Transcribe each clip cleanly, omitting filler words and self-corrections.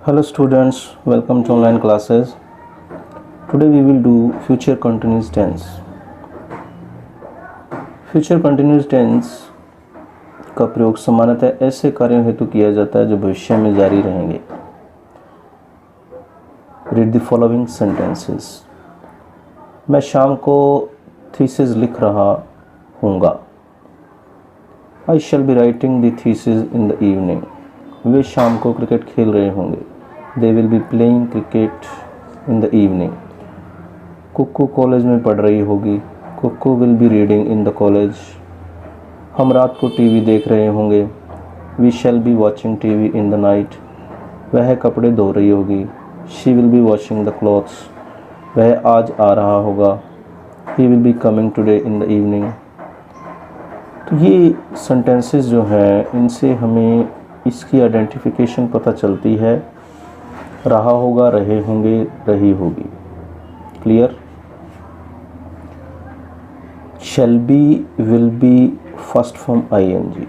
Hello students, welcome to online classes. Today we will do future continuous tense. Future continuous tense का प्रयोग सामान्यतः ऐसे कार्यों हेतु किया जाता है जो भविष्य में जारी रहेंगे. Read the following sentences. मैं शाम को थीसिस लिख रहा हूँगा. I shall be writing the thesis in the evening. वे शाम को क्रिकेट खेल रहे होंगे. They will be playing cricket in the evening. Kukku college में पढ़ रही होगी. कुक्कू will be reading in the college. हम रात को टीवी देख रहे होंगे. We shall be watching TV in the night. वह कपड़े धो रही होगी. She will be washing the clothes. वह आज आ रहा होगा. He will be coming today in the evening. तो ये सेंटेंसेस जो हैं इनसे हमें इसकी आइडेंटिफिकेशन पता चलती है. रहा होगा, रहे होंगे, रही होगी. Clear? shall be will be first form ing.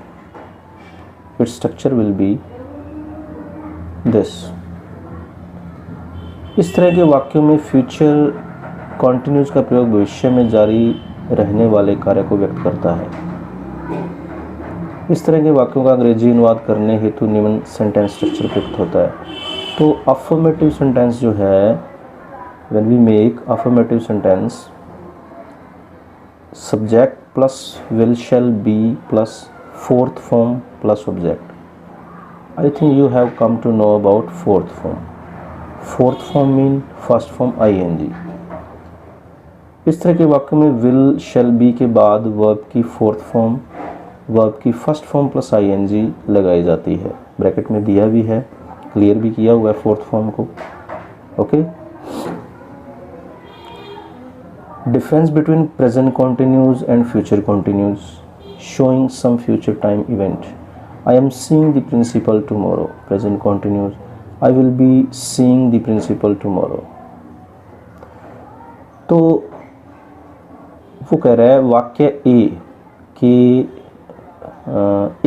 Its structure will be this. इस तरह के वाक्यों में फ्यूचर कॉन्टिन्यूस का प्रयोग भविष्य में जारी रहने वाले कार्य को व्यक्त करता है. इस तरह के वाक्यों का अंग्रेजी अनुवाद करने हेतु निम्न सेंटेंस स्ट्रक्चर प्रयुक्त होता है. तो अफर्मेटिव सेंटेंस जो है, when we make affirmative sentence, subject plus will shall be plus fourth form plus object. I think you have come to know about fourth form. Fourth form mean first form ing. इस तरह के वाक्य में will shall B के बाद verb की fourth form, verb की first form plus ing लगाई जाती है. ब्रैकेट में दिया भी है, क्लियर भी किया हुआ है फोर्थ फॉर्म को. Okay. Difference between present continuous and future continuous, showing some future time event. I am seeing the principal tomorrow. Present continuous. I will be seeing the principal tomorrow. तो वो कह रहा है वाक्य ए कि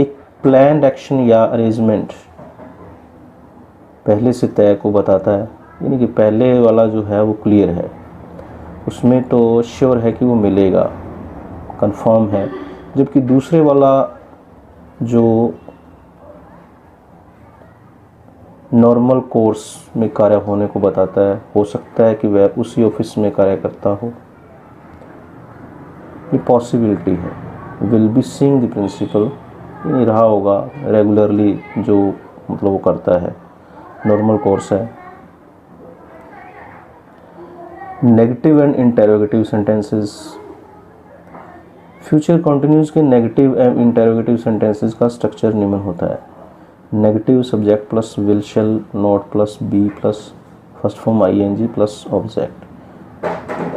एक प्लान्ड एक्शन या अरेंजमेंट पहले से तय को बताता है. यानी कि पहले वाला जो है वो क्लियर है, उसमें तो श्योर है कि वो मिलेगा, कंफर्म है. जबकि दूसरे वाला जो नॉर्मल कोर्स में कार्य होने को बताता है, हो सकता है कि वह उसी ऑफिस में कार्य करता हो. ये पॉसिबिलिटी है. Will be seeing the principal यानी रहा होगा, रेगुलरली जो मतलब वो करता है, नॉर्मल कोर्स है. Negative and interrogative sentences. Future continuous के नेगेटिव एंड इंटेरोगेटिव सेंटेंसेस का स्ट्रक्चर निम्न होता है. Negative subject plus will shall not plus be plus first form ing plus object,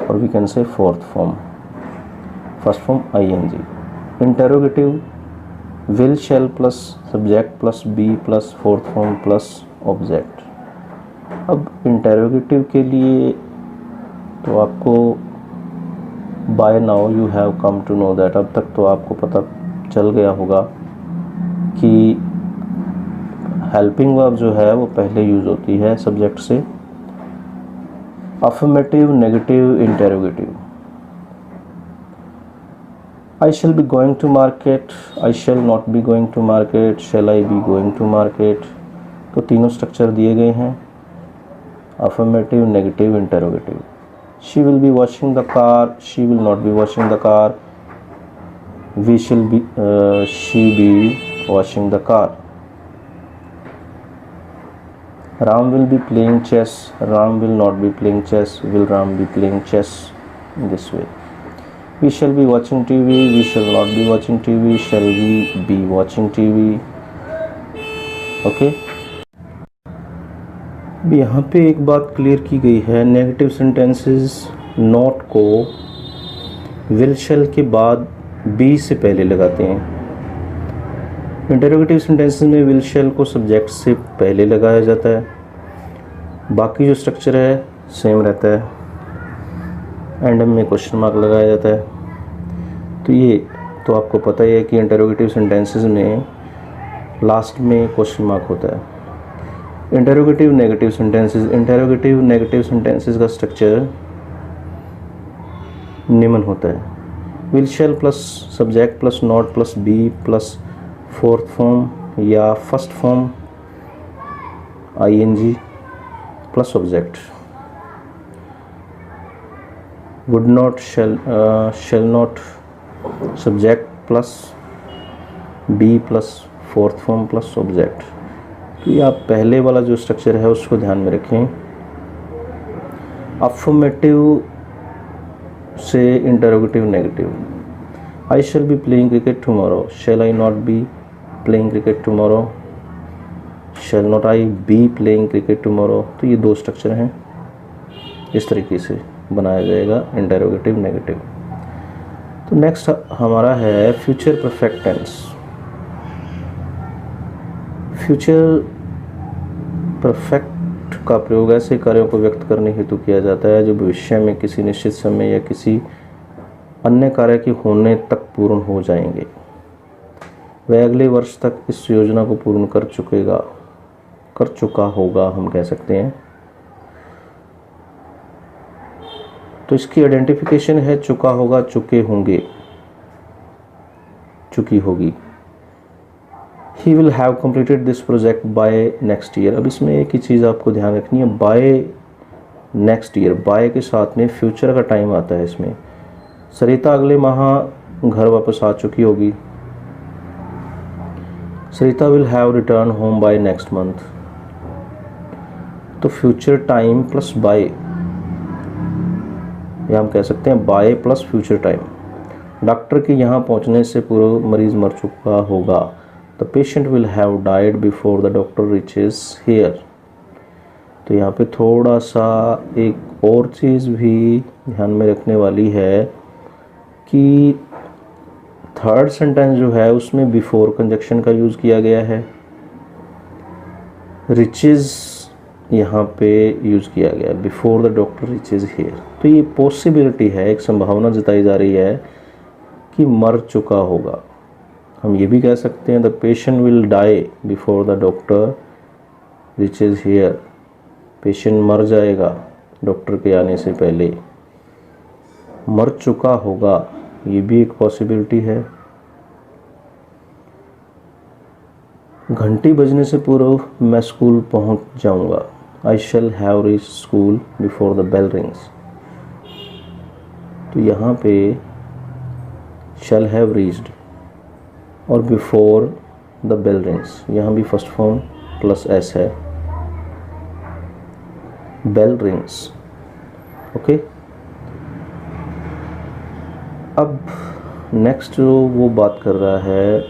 और we can say fourth form first form ing. Interrogative will shall plus subject plus be plus fourth form plus object. अब interrogative के लिए तो आपको by now you have come to know that, अब तक तो आपको पता चल गया होगा कि हेल्पिंग वर्ब जो है वो पहले यूज़ होती है सब्जेक्ट से. Affirmative, negative, interrogative. I shall be going to market. I shall not be going to market. Shall I be going to market? तो तीनों स्ट्रक्चर दिए गए हैं, affirmative, negative, interrogative. She will be washing the car. She will not be washing the car. She be washing the car. Ram will be playing chess. Ram will not be playing chess. Will Ram be playing chess? In this way. We shall be watching TV. We shall not be watching TV. Shall we be watching TV? Okay. यहाँ पे एक बात clear की गई है. Negative sentences not को will शैल के बाद बी से पहले लगाते हैं. इंटरोगेटिव सेंटेंसेस में विल शैल को सब्जेक्ट से पहले लगाया जाता है. बाकी जो स्ट्रक्चर है सेम रहता है. एंड में क्वेश्चन मार्क लगाया जाता है. तो ये तो आपको पता ही है कि इंटरोगेटिव सेंटेंसेस में लास्ट में क्वेश्चन मार्क होता है. Interrogative negative sentences, interrogative negative sentences का स्ट्रक्चर निम्न होता है। Will shall plus subject plus not plus be plus fourth form या first form I N G plus object. Would not shall not subject plus be plus fourth form plus object. तो ये आप पहले वाला जो स्ट्रक्चर है उसको ध्यान में रखें। अफर्मेटिव से interrogative negative, I shall be playing cricket tomorrow, shall I not be playing cricket tomorrow, shall not I be playing cricket tomorrow. तो ये दो स्ट्रक्चर हैं, इस तरीके से बनाया जाएगा इंटरोगेटिव नेगेटिव। तो नेक्स्ट हमारा है future perfect tense. Future perfect का प्रयोग ऐसे कार्यों को व्यक्त करने हेतु किया जाता है जो भविष्य में किसी निश्चित समय या किसी अन्य कार्य के होने तक पूर्ण हो जाएंगे। वह अगले वर्ष तक इस योजना को पूर्ण कर चुका होगा, हम कह सकते हैं। तो इसकी आइडेंटिफिकेशन है चुका होगा, चुके होंगे, चुकी होगी। He will have completed this project by next year। अब इसमें एक ही चीज़ आपको ध्यान रखनी है, by नेक्स्ट ईयर, बाय के साथ में फ्यूचर का टाइम आता है इसमें। सरिता अगले माह घर वापस आ चुकी होगी। Sarita will have return home by next month. तो फ्यूचर टाइम प्लस बाय, या हम कह सकते हैं by plus future time. Doctor के यहाँ पहुँचने से पूर्व मरीज मर चुका होगा। The patient will have died before the doctor reaches here. तो यहाँ पे थोड़ा सा एक और चीज़ भी ध्यान में रखने वाली है कि थर्ड सेंटेंस जो है उसमें बिफोर कंजक्शन का यूज़ किया गया है, रिचेस यहाँ पे यूज़ किया गया है before the doctor reaches here. तो ये पॉसिबिलिटी है, एक संभावना जताई जा रही है कि मर चुका होगा। हम ये भी कह सकते हैं the patient will die before the doctor reaches here. Patient मर जाएगा डॉक्टर के आने से पहले। मर चुका होगा, ये भी एक पॉसिबिलिटी है। घंटी बजने से पूर्व मैं स्कूल पहुंच जाऊंगा। I shall have reach school before the bell rings. तो यहाँ पे शैल हैव रीच्ड और बिफोर द बेल रिंग्स, यहाँ भी फर्स्ट फॉर्म प्लस एस है, बेल रिंग्स। ओके, अब नेक्स्ट जो वो बात कर रहा है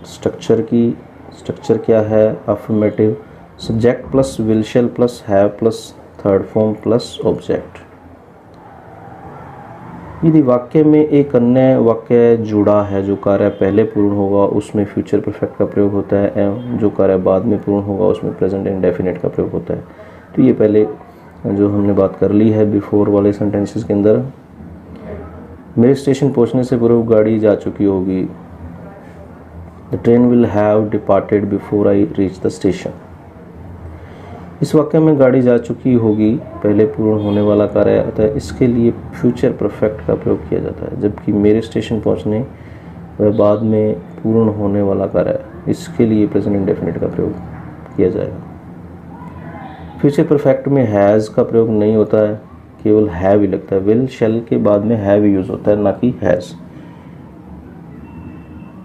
स्ट्रक्चर की। स्ट्रक्चर क्या है? Affirmative, subject plus will shall plus have plus third form plus object. यदि वाक्य में एक अन्य वाक्य जुड़ा है, जो कार्य पहले पूर्ण होगा उसमें फ्यूचर परफेक्ट का प्रयोग होता है, एवं जो कार्य बाद में पूर्ण होगा उसमें प्रेजेंट इंडेफिनिट का प्रयोग होता है। तो ये पहले जो हमने बात कर ली है बिफोर वाले सेंटेंसेस के अंदर। मेरे स्टेशन पहुंचने से पूर्व गाड़ी जा चुकी होगी। The train will have departed before I reach the station. इस वाक्य में गाड़ी जा चुकी होगी पहले पूर्ण होने वाला कार्य आता है, इसके लिए फ्यूचर परफेक्ट का प्रयोग किया जाता है। जबकि मेरे स्टेशन पहुंचने व बाद में पूर्ण होने वाला कार्य, इसके लिए प्रेजेंट इंडेफिनिट का प्रयोग किया जाएगा। फ्यूचर परफेक्ट में हैज़ का प्रयोग नहीं होता है, केवल हैव ही लगता है। विल शैल के बाद में हैव यूज होता है, ना कि has.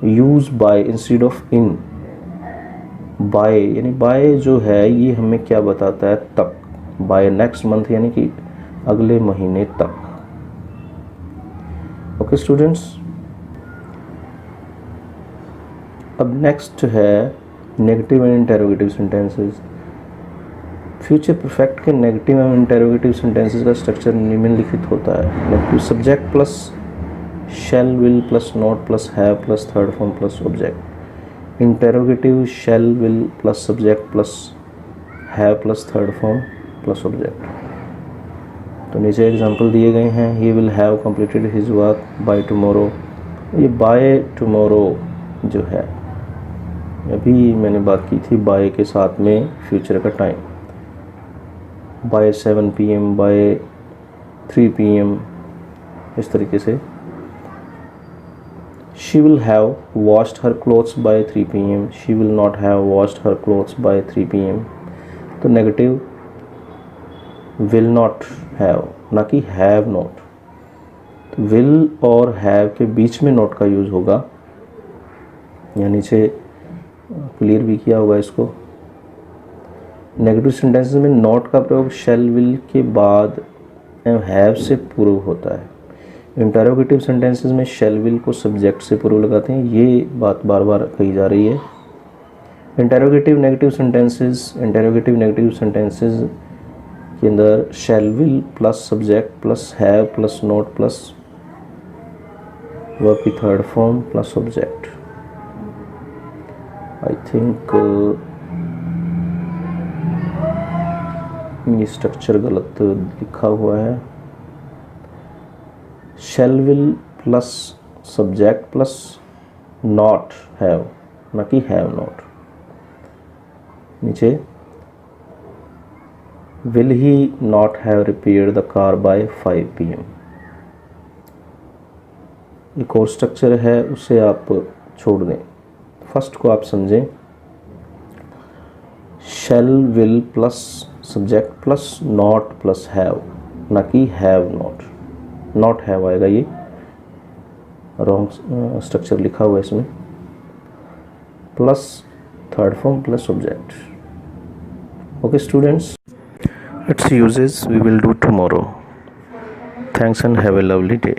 Use by instead of in. By यानी बाय जो है ये हमें क्या बताता है? तक। बाय नेक्स्ट मंथ यानी कि अगले महीने तक। ओके स्टूडेंट्स, अब नेक्स्ट है negative and interrogative sentences. Future perfect के नेगेटिव एंड इंटेरोगेटिव सेंटेंसेस का स्ट्रक्चर निम्नलिखित होता है। Negative, subject plus shell will plus not plus have plus third form plus object. Interrogative, shell will plus subject plus have plus third form plus object. तो नीचे example दिए गए हैं। He will have completed his work by tomorrow. ये by tomorrow जो है अभी मैंने बात की थी बाय के साथ में फ्यूचर का time, by 7 PM, by 3 PM, इस तरीके से। She will have washed her clothes by 3 PM. She will not have washed her clothes by 3 PM. तो नेगेटिव will not have, ना कि have not। तो will और have के बीच में not का यूज़ होगा, यहाँ नीचे क्लियर भी किया होगा इसको। नेगेटिव सेंटेंसेस में not का प्रयोग shall will के बाद have से पूर्व होता है। इंटरोगेटिव सेंटेंसेस में शैल विल को सब्जेक्ट से पूर्व लगाते हैं, ये बात बार बार कही जा रही है। इंटरोगेटिव नेगेटिव सेंटेंसेस के अंदर shall will plus subject plus have plus not plus verb की third form plus object. I think ये स्ट्रक्चर गलत लिखा हुआ है। shall will plus subject plus not have, ना कि have not। नीचे will he not have repaired the car by 5 PM। एक और स्ट्रक्चर है, उसे आप छोड़ दें, फर्स्ट को आप समझें। shall will plus subject plus not plus have, ना कि have not। नॉट हैव आएगा, ये रॉन्ग स्ट्रक्चर लिखा हुआ है इसमें, plus third form plus object. Okay students, it's uses we will do tomorrow. Thanks and have a lovely day.